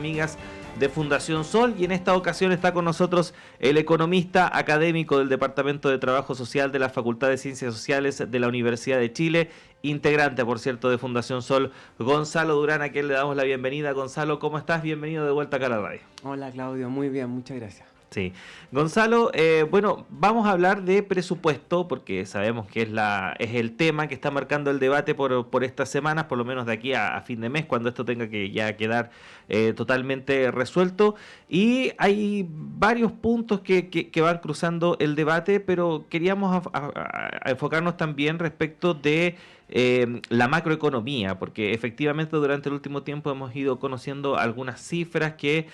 amigas de Fundación Sol, y en esta ocasión está con nosotros el economista académico del Departamento de Trabajo Social de la Facultad de Ciencias Sociales de la Universidad de Chile, integrante, por cierto, de Fundación Sol, Gonzalo Durán, a quien le damos la bienvenida. Gonzalo, ¿cómo estás? Bienvenido de vuelta acá a la radio. Hola Claudio, muy bien, muchas gracias. Sí. Gonzalo, bueno, vamos a hablar de presupuesto porque sabemos que es el tema que está marcando el debate por estas semanas, por lo menos de aquí a fin de mes, cuando esto tenga que ya quedar totalmente resuelto. Y hay varios puntos que van cruzando el debate, pero queríamos a enfocarnos también respecto de la macroeconomía, porque efectivamente durante el último tiempo hemos ido conociendo algunas cifras que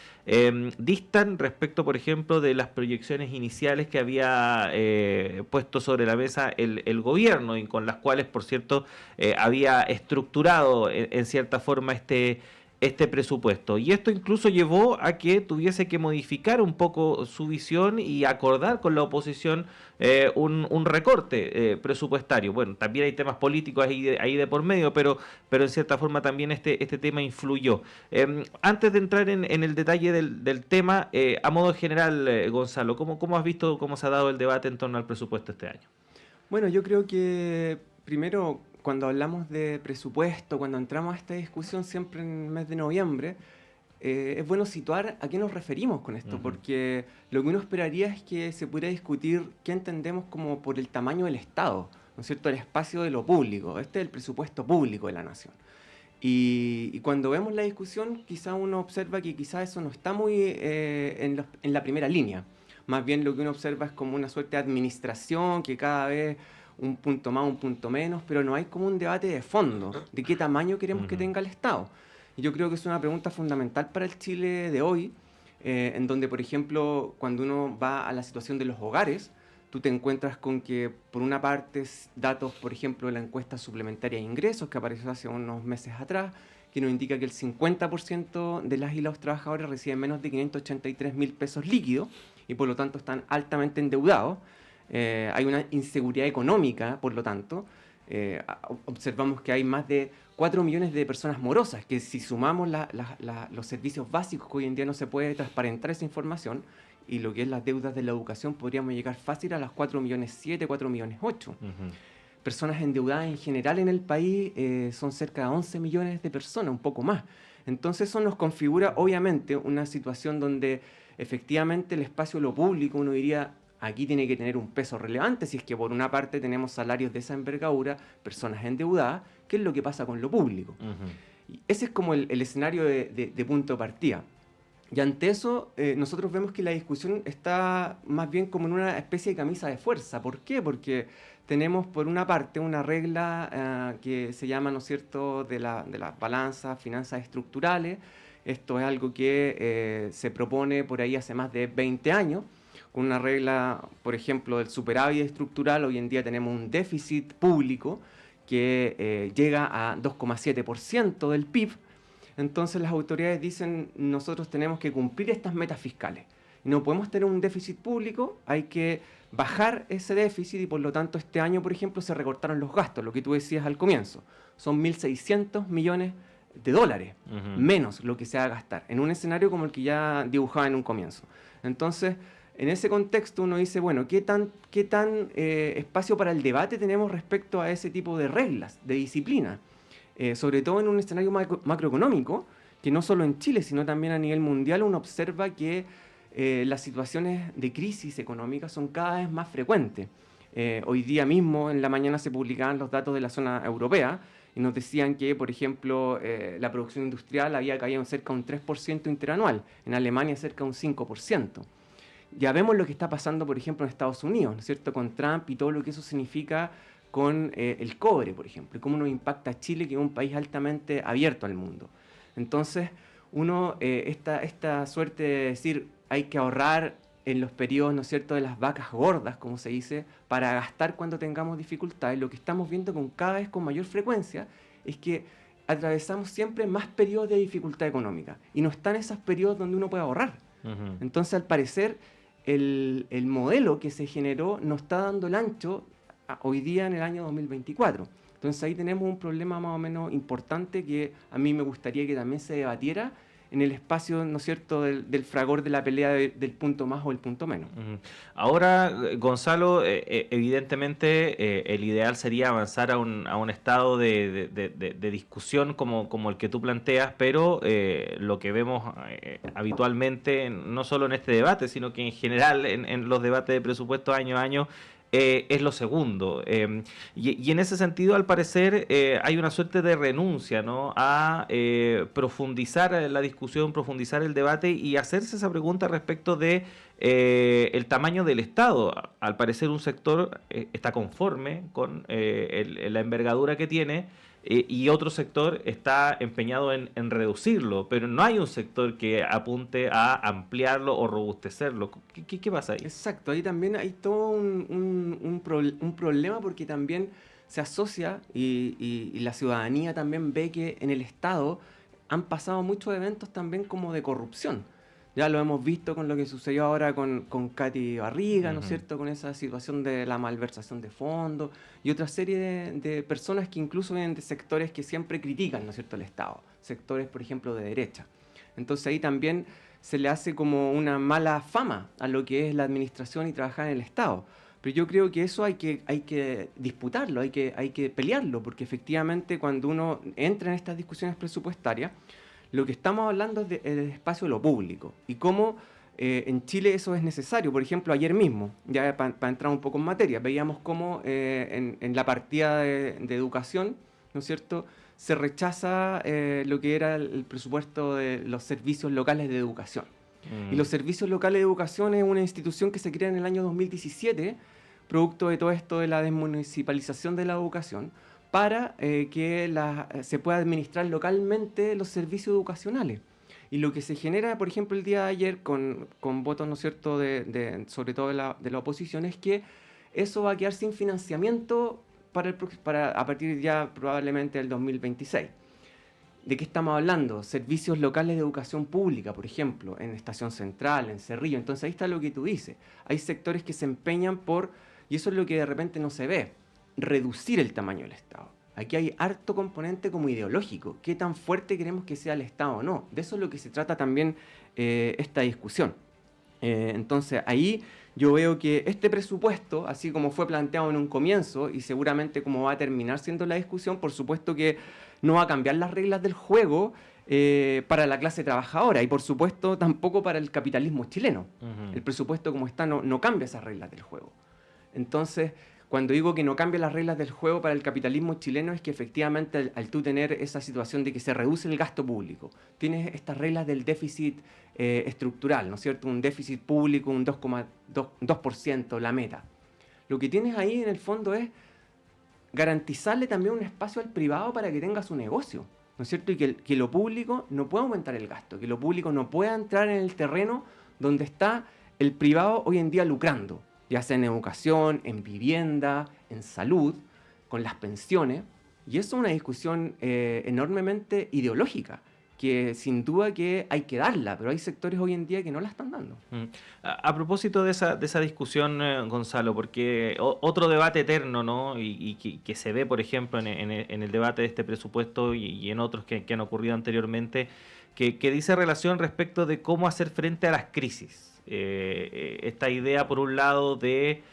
distan respecto, por ejemplo, de las proyecciones iniciales que había puesto sobre la mesa el gobierno, y con las cuales, por cierto, había estructurado en cierta forma este presupuesto. Y esto incluso llevó a que tuviese que modificar un poco su visión y acordar con la oposición un recorte presupuestario. Bueno, también hay temas políticos ahí de por medio, pero en cierta forma también este tema influyó. Antes de entrar en el detalle del tema, a modo general, Gonzalo, ¿cómo has visto cómo se ha dado el debate en torno al presupuesto este año? Bueno, yo creo que primero, cuando hablamos de presupuesto, cuando entramos a esta discusión siempre en el mes de noviembre, es bueno situar a qué nos referimos con esto, porque lo que uno esperaría es que se pudiera discutir qué entendemos como por el tamaño del Estado, ¿no es cierto?, el espacio de lo público. Este es el presupuesto público de la nación. Y cuando vemos la discusión, quizá uno observa que quizá eso no está muy en la primera línea. Más bien lo que uno observa es como una suerte de administración que cada vez un punto más, un punto menos, pero no hay como un debate de fondo de qué tamaño queremos que tenga el Estado. Y yo creo que es una pregunta fundamental para el Chile de hoy, en donde, por ejemplo, cuando uno va a la situación de los hogares, tú te encuentras con que, por una parte, datos, por ejemplo, de la encuesta suplementaria de ingresos que apareció hace unos meses atrás, que nos indica que el 50% de las y los trabajadores reciben menos de 583.000 pesos líquidos y por lo tanto están altamente endeudados. Hay una inseguridad económica, por lo tanto. Observamos que hay más de 4 millones de personas morosas, que si sumamos los servicios básicos, que hoy en día no se puede transparentar esa información, y lo que es las deudas de la educación, podríamos llegar fácil a las 4 millones 7, 4 millones 8. Personas endeudadas en general en el país son cerca de 11 millones de personas, un poco más. Entonces eso nos configura obviamente una situación donde efectivamente el espacio de lo público, uno diría, aquí tiene que tener un peso relevante, si es que por una parte tenemos salarios de esa envergadura, personas endeudadas. ¿Qué es lo que pasa con lo público? Y ese es como el escenario de punto de partida. Y ante eso, nosotros vemos que la discusión está más bien como en una especie de camisa de fuerza. ¿Por qué? Porque tenemos por una parte una regla que se llama, ¿no es cierto?, de las balanzas, finanzas estructurales. Esto es algo que se propone por ahí hace más de 20 años, con una regla, por ejemplo, del superávit estructural. Hoy en día tenemos un déficit público que llega a 2,7% del PIB. Entonces las autoridades dicen, nosotros tenemos que cumplir estas metas fiscales. Y no podemos tener un déficit público, hay que bajar ese déficit y por lo tanto este año, por ejemplo, se recortaron los gastos, lo que tú decías al comienzo. Son 1.600 millones de dólares, menos lo que se va a gastar, en un escenario como el que ya dibujaba en un comienzo. Entonces, en ese contexto uno dice, bueno, ¿qué tan espacio para el debate tenemos respecto a ese tipo de reglas, de disciplina? Sobre todo en un escenario macroeconómico, que no solo en Chile, sino también a nivel mundial, uno observa que las situaciones de crisis económica son cada vez más frecuentes. Hoy día mismo, en la mañana, se publicaban los datos de la zona europea y nos decían que, por ejemplo, la producción industrial había caído en cerca de un 3% interanual, en Alemania cerca de un 5%. Ya vemos lo que está pasando, por ejemplo, en Estados Unidos, ¿no es cierto?, con Trump y todo lo que eso significa con el cobre, por ejemplo, y cómo nos impacta a Chile, que es un país altamente abierto al mundo. Entonces, esta suerte de decir, hay que ahorrar en los periodos, ¿no es cierto?, de las vacas gordas, como se dice, para gastar cuando tengamos dificultades, lo que estamos viendo cada vez con mayor frecuencia es que atravesamos siempre más periodos de dificultad económica, y no están esos periodos donde uno puede ahorrar. Entonces, al parecer, el modelo que se generó no está dando el ancho hoy día en el año 2024. Entonces ahí tenemos un problema más o menos importante que a mí me gustaría que también se debatiera en el espacio, ¿no es cierto?, del fragor de la pelea del punto más o el punto menos. Ahora, Gonzalo, evidentemente el ideal sería avanzar a un estado de discusión como el que tú planteas, pero lo que vemos habitualmente, no solo en este debate, sino que en general en los debates de presupuesto año a año, es lo segundo. Y en ese sentido, al parecer, hay una suerte de renuncia, ¿no?, a profundizar la discusión, profundizar el debate y hacerse esa pregunta respecto de el tamaño del Estado. Al parecer, un sector está conforme con la envergadura que tiene, y otro sector está empeñado en reducirlo, pero no hay un sector que apunte a ampliarlo o robustecerlo. ¿Qué pasa ahí? Exacto, ahí también hay todo un problema porque también se asocia y la ciudadanía también ve que en el Estado han pasado muchos eventos también como de corrupción. Ya lo hemos visto con lo que sucedió ahora con Katy Barriga, ¿no es cierto?, con esa situación de la malversación de fondos y otra serie de personas que incluso vienen de sectores que siempre critican, ¿no es cierto?, el Estado, sectores, por ejemplo, de derecha. Entonces ahí también se le hace como una mala fama a lo que es la administración y trabajar en el Estado. Pero yo creo que eso hay que disputarlo, hay que pelearlo, porque efectivamente cuando uno entra en estas discusiones presupuestarias, lo que estamos hablando es del espacio de lo público y cómo en Chile eso es necesario. Por ejemplo, ayer mismo, ya para entrar un poco en materia, veíamos cómo en la partida de educación, ¿no es cierto?, se rechaza lo que era el presupuesto de los servicios locales de educación. Y los servicios locales de educación es una institución que se crea en el año 2017, producto de todo esto de la desmunicipalización de la educación, para que se pueda administrar localmente los servicios educacionales. Y lo que se genera, por ejemplo, el día de ayer con votos, ¿no es cierto?, sobre todo de la oposición, es que eso va a quedar sin financiamiento a partir ya probablemente del 2026. ¿De qué estamos hablando? Servicios locales de educación pública, por ejemplo, en Estación Central, en Cerrillo. Entonces ahí está lo que tú dices. Hay sectores que se empeñan y eso es lo que de repente no se ve, reducir el tamaño del Estado. Aquí hay harto componente como ideológico. ¿Qué tan fuerte queremos que sea el Estado o no? De eso es lo que se trata también esta discusión. Entonces ahí yo veo que este presupuesto, así como fue planteado en un comienzo y seguramente como va a terminar siendo la discusión, por supuesto que no va a cambiar las reglas del juego para la clase trabajadora y por supuesto tampoco para el capitalismo chileno. El presupuesto como está no cambia esas reglas del juego. Entonces, cuando digo que no cambia las reglas del juego para el capitalismo chileno es que efectivamente al tú tener esa situación de que se reduce el gasto público, tienes estas reglas del déficit estructural, ¿no es cierto? Un déficit público, un 2%, la meta. Lo que tienes ahí en el fondo es garantizarle también un espacio al privado para que tenga su negocio, ¿no es cierto? Y que lo público no pueda aumentar el gasto, que lo público no pueda entrar en el terreno donde está el privado hoy en día lucrando, ya sea en educación, en vivienda, en salud, con las pensiones. Y eso es una discusión enormemente ideológica, que sin duda que hay que darla, pero hay sectores hoy en día que no la están dando. A propósito de esa discusión, Gonzalo, porque otro debate eterno, ¿no?, y que se ve, por ejemplo, en el debate de este presupuesto y en otros que han ocurrido anteriormente, que dice relación respecto de cómo hacer frente a las crisis. Esta idea, por un lado, de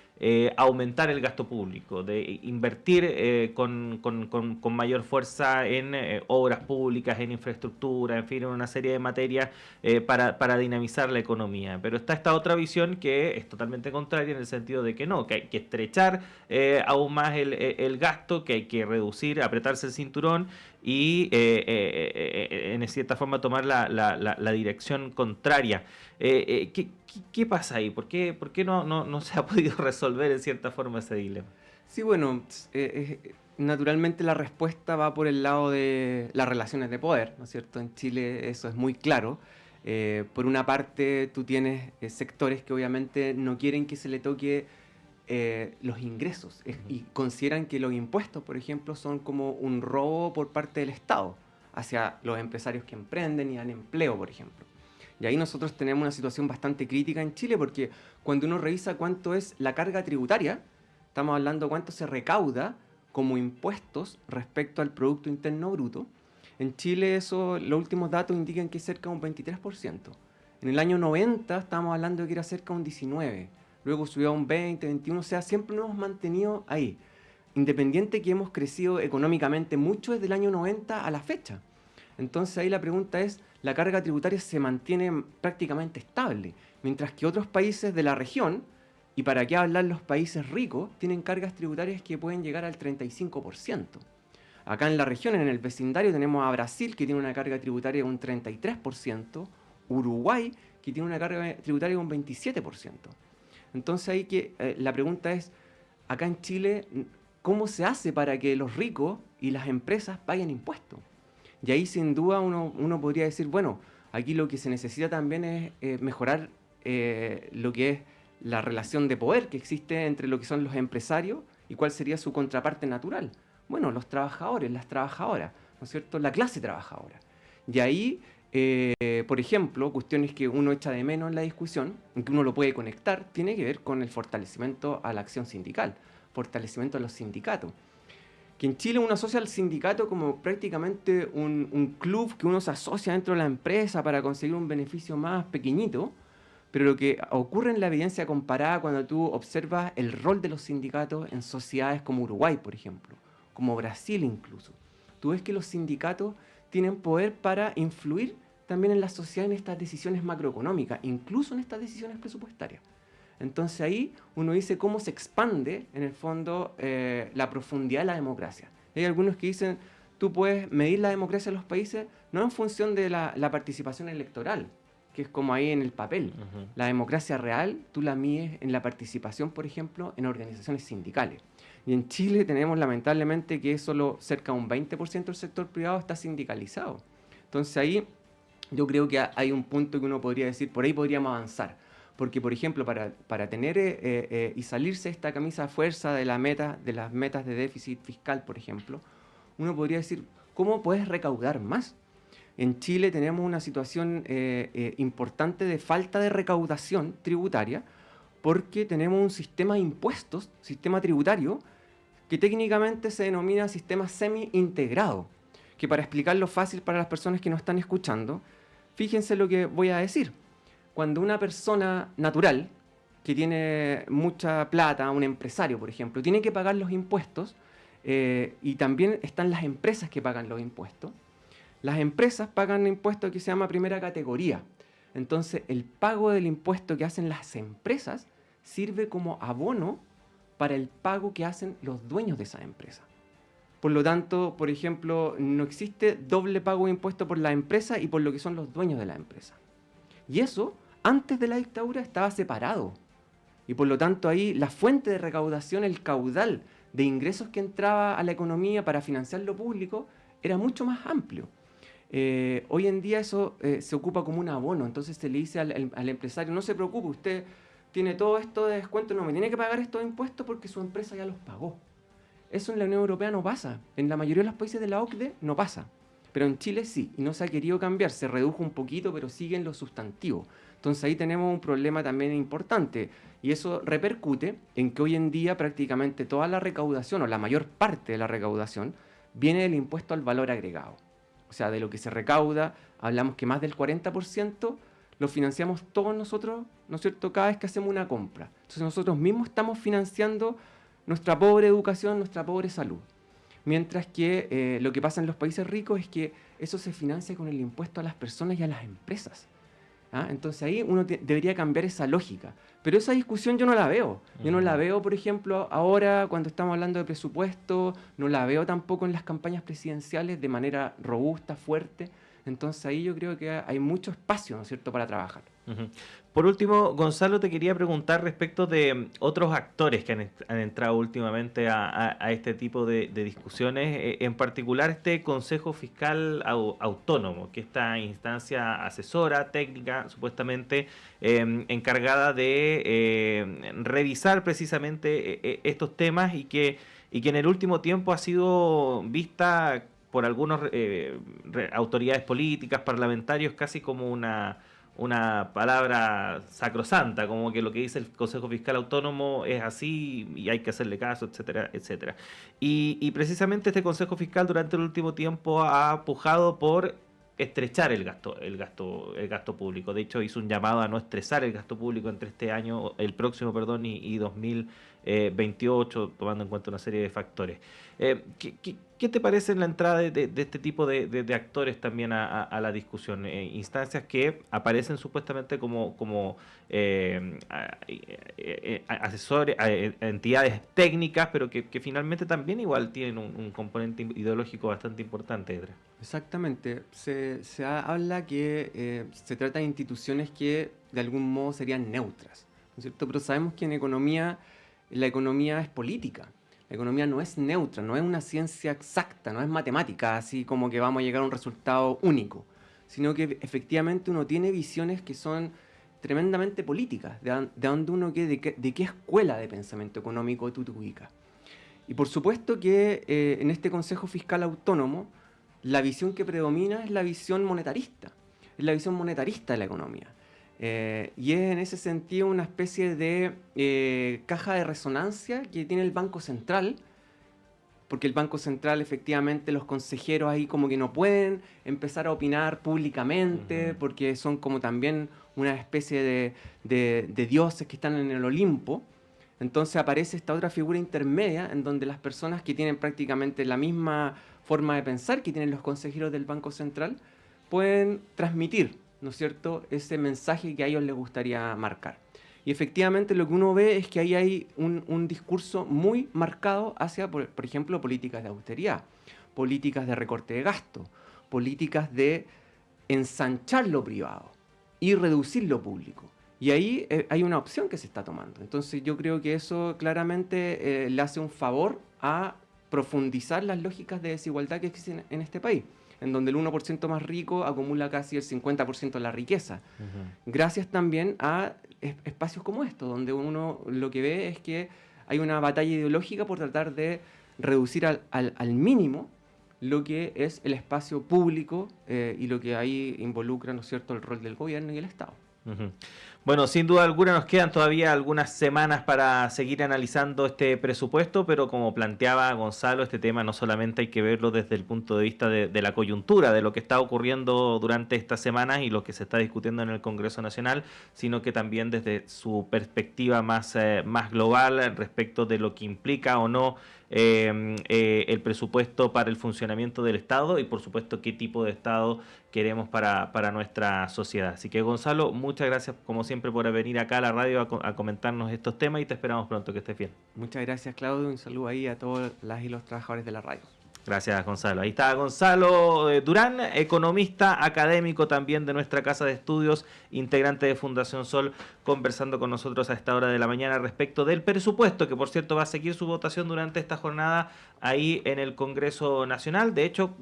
aumentar el gasto público, de invertir con mayor fuerza en obras públicas, en infraestructura, en fin, en una serie de materias para dinamizar la economía. Pero está esta otra visión que es totalmente contraria en el sentido de que no, que hay que estrechar aún más el gasto, que hay que reducir, apretarse el cinturón y en cierta forma tomar la dirección contraria. ¿Qué pasa ahí? ¿Por qué no se ha podido resolver en cierta forma ese dilema? Sí, bueno, naturalmente la respuesta va por el lado de las relaciones de poder, ¿no es cierto? En Chile eso es muy claro. Por una parte, tú tienes sectores que obviamente no quieren que se le toque los ingresos y consideran que los impuestos, por ejemplo, son como un robo por parte del Estado hacia los empresarios que emprenden y dan empleo, por ejemplo. Y ahí nosotros tenemos una situación bastante crítica en Chile porque cuando uno revisa cuánto es la carga tributaria, estamos hablando de cuánto se recauda como impuestos respecto al Producto Interno Bruto, En Chile los últimos datos indican que es cerca de un 23%. En el año 90 estábamos hablando de que era cerca de un 19%. Luego subió a un 20, 21, o sea, siempre nos hemos mantenido ahí. Independiente que hemos crecido económicamente mucho desde el año 90 a la fecha. Entonces ahí la pregunta es, la carga tributaria se mantiene prácticamente estable, mientras que otros países de la región, y para qué hablar los países ricos, tienen cargas tributarias que pueden llegar al 35%. Acá en la región, en el vecindario, tenemos a Brasil, que tiene una carga tributaria de un 33%, Uruguay, que tiene una carga tributaria de un 27%. Entonces ahí la pregunta es, acá en Chile, ¿cómo se hace para que los ricos y las empresas paguen impuestos? Y ahí sin duda uno podría decir, bueno, aquí lo que se necesita también es mejorar lo que es la relación de poder que existe entre lo que son los empresarios y cuál sería su contraparte natural. Bueno, los trabajadores, las trabajadoras, ¿no es cierto? La clase trabajadora. Y ahí, por ejemplo, cuestiones que uno echa de menos en la discusión, en que uno lo puede conectar, tiene que ver con el fortalecimiento a la acción sindical, fortalecimiento a los sindicatos. Que en Chile uno asocia al sindicato como prácticamente un club que uno se asocia dentro de la empresa para conseguir un beneficio más pequeñito, pero lo que ocurre en la evidencia comparada cuando tú observas el rol de los sindicatos en sociedades como Uruguay, por ejemplo, como Brasil incluso, tú ves que los sindicatos tienen poder para influir también en la sociedad en estas decisiones macroeconómicas, incluso en estas decisiones presupuestarias. Entonces ahí uno dice cómo se expande, en el fondo, la profundidad de la democracia. Hay algunos que dicen, tú puedes medir la democracia de los países no en función de la participación electoral, que es como ahí en el papel. La democracia real tú la mides en la participación, por ejemplo, en organizaciones sindicales. Y en Chile tenemos lamentablemente que solo cerca de un 20% del sector privado está sindicalizado. Entonces ahí yo creo que hay un punto que uno podría decir, por ahí podríamos avanzar. Porque, por ejemplo, para tener y salirse de esta camisa a fuerza de las metas de déficit fiscal, por ejemplo, uno podría decir, ¿cómo puedes recaudar más? En Chile tenemos una situación importante de falta de recaudación tributaria porque tenemos un sistema de impuestos, sistema tributario, que técnicamente se denomina sistema semi-integrado. Que para explicarlo fácil para las personas que nos están escuchando, fíjense lo que voy a decir. Cuando una persona natural, que tiene mucha plata, un empresario, por ejemplo, tiene que pagar los impuestos, y también están las empresas que pagan los impuestos, las empresas pagan un impuesto que se llama primera categoría. Entonces, el pago del impuesto que hacen las empresas sirve como abono para el pago que hacen los dueños de esa empresa. Por lo tanto, por ejemplo, no existe doble pago de impuesto por la empresa y por lo que son los dueños de la empresa. Y eso, antes de la dictadura, estaba separado. Y por lo tanto ahí la fuente de recaudación, el caudal de ingresos que entraba a la economía para financiar lo público, era mucho más amplio. Hoy en día eso se ocupa como un abono, entonces se le dice al empresario, no se preocupe, usted tiene todo esto de descuento, no me tiene que pagar estos impuestos porque su empresa ya los pagó. Eso en la Unión Europea no pasa, en la mayoría de los países de la OCDE no pasa, pero en Chile sí, y no se ha querido cambiar, se redujo un poquito, pero sigue en lo sustantivo. Entonces ahí tenemos un problema también importante, y eso repercute en que hoy en día prácticamente toda la recaudación, o la mayor parte de la recaudación, viene del impuesto al valor agregado. O sea, de lo que se recauda, hablamos que más del 40% lo financiamos todos nosotros, ¿no es cierto?, cada vez que hacemos una compra. Entonces nosotros mismos estamos financiando nuestra pobre educación, nuestra pobre salud. Mientras que lo que pasa en los países ricos es que eso se financia con el impuesto a las personas y a las empresas. ¿Ah? Entonces ahí uno debería cambiar esa lógica. Pero esa discusión yo no la veo. Yo no la veo, por ejemplo, ahora cuando estamos hablando de presupuesto, no la veo tampoco en las campañas presidenciales de manera robusta, fuerte. Entonces ahí yo creo que hay mucho espacio, ¿no es cierto?, para trabajar. Por último, Gonzalo, te quería preguntar respecto de otros actores que han entrado últimamente a este tipo de discusiones, en particular este Consejo Fiscal Autónomo, que es esta instancia asesora, técnica, supuestamente encargada de revisar precisamente estos temas y que en el último tiempo ha sido vista por algunas autoridades políticas, parlamentarios, casi como una palabra sacrosanta, como que lo que dice el Consejo Fiscal Autónomo es así y hay que hacerle caso, etcétera, etcétera. Y precisamente este Consejo Fiscal durante el último tiempo ha pujado por estrechar el gasto público. De hecho, hizo un llamado a no estresar el gasto público entre este año, el próximo, perdón, y 2028, tomando en cuenta una serie de factores. ¿Qué te parece en la entrada de este tipo de actores también a la discusión? Instancias que aparecen supuestamente como asesores, entidades técnicas, pero que finalmente también igual tienen un componente ideológico bastante importante, Edra. Exactamente. Habla que se trata de instituciones que de algún modo serían neutras, ¿no es cierto? Pero sabemos que en economía, la economía es política. La economía no es neutra, no es una ciencia exacta, no es matemática, así como que vamos a llegar a un resultado único, sino que efectivamente uno tiene visiones que son tremendamente políticas, de dónde uno de qué escuela de pensamiento económico tú te ubicas. Y por supuesto que en este Consejo Fiscal Autónomo, la visión que predomina es la visión monetarista, es la visión monetarista de la economía. Y es en ese sentido una especie de caja de resonancia que tiene el Banco Central, porque el Banco Central efectivamente los consejeros ahí como que no pueden empezar a opinar públicamente, porque son como también una especie de dioses que están en el Olimpo. Entonces aparece esta otra figura intermedia en donde las personas que tienen prácticamente la misma forma de pensar que tienen los consejeros del Banco Central pueden transmitir, ¿no es cierto?, ese mensaje que a ellos les gustaría marcar. Y efectivamente lo que uno ve es que ahí hay un discurso muy marcado hacia, por ejemplo, políticas de austeridad, políticas de recorte de gasto, políticas de ensanchar lo privado y reducir lo público. Y ahí hay una opción que se está tomando. Entonces yo creo que eso claramente le hace un favor a profundizar las lógicas de desigualdad que existen en este país, en donde el 1% más rico acumula casi el 50% de la riqueza. Gracias también a espacios como estos, donde uno lo que ve es que hay una batalla ideológica por tratar de reducir al mínimo lo que es el espacio público y lo que ahí involucra, ¿no es cierto?, el rol del gobierno y el Estado. Bueno, sin duda alguna nos quedan todavía algunas semanas para seguir analizando este presupuesto, pero como planteaba Gonzalo, este tema no solamente hay que verlo desde el punto de vista de la coyuntura, de lo que está ocurriendo durante estas semanas y lo que se está discutiendo en el Congreso Nacional, sino que también desde su perspectiva más global respecto de lo que implica o no el presupuesto para el funcionamiento del Estado y por supuesto qué tipo de Estado queremos para nuestra sociedad. Así que Gonzalo, muchas gracias como siempre por venir acá a la radio a comentarnos estos temas y te esperamos pronto, que estés bien. Muchas gracias, Claudio, un saludo ahí a todos las y los trabajadores de la radio. Gracias, Gonzalo. Ahí está Gonzalo Durán, economista académico también de nuestra casa de estudios, integrante de Fundación Sol, conversando con nosotros a esta hora de la mañana respecto del presupuesto, que por cierto va a seguir su votación durante esta jornada ahí en el Congreso Nacional. De hecho,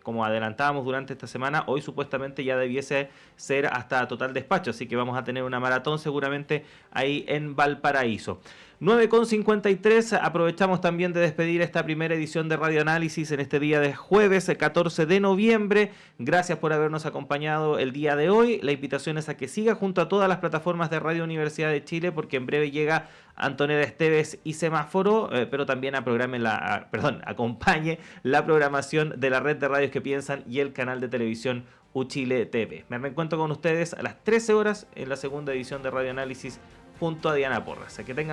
como adelantábamos durante esta semana, hoy supuestamente ya debiese ser hasta total despacho, así que vamos a tener una maratón seguramente ahí en Valparaíso. 9:53, aprovechamos también de despedir esta primera edición de Radio Análisis en este día de jueves 14 de noviembre. Gracias por habernos acompañado el día de hoy. La invitación es a que siga junto a todas las plataformas de Radio Universidad de Chile, porque en breve llega Antonella Esteves y Semáforo, pero también acompañe la programación de la red de radios que piensan y el canal de televisión Uchile TV. Me reencuentro con ustedes a las 13 horas en la segunda edición de Radio Análisis junto a Diana Porras. Que tengan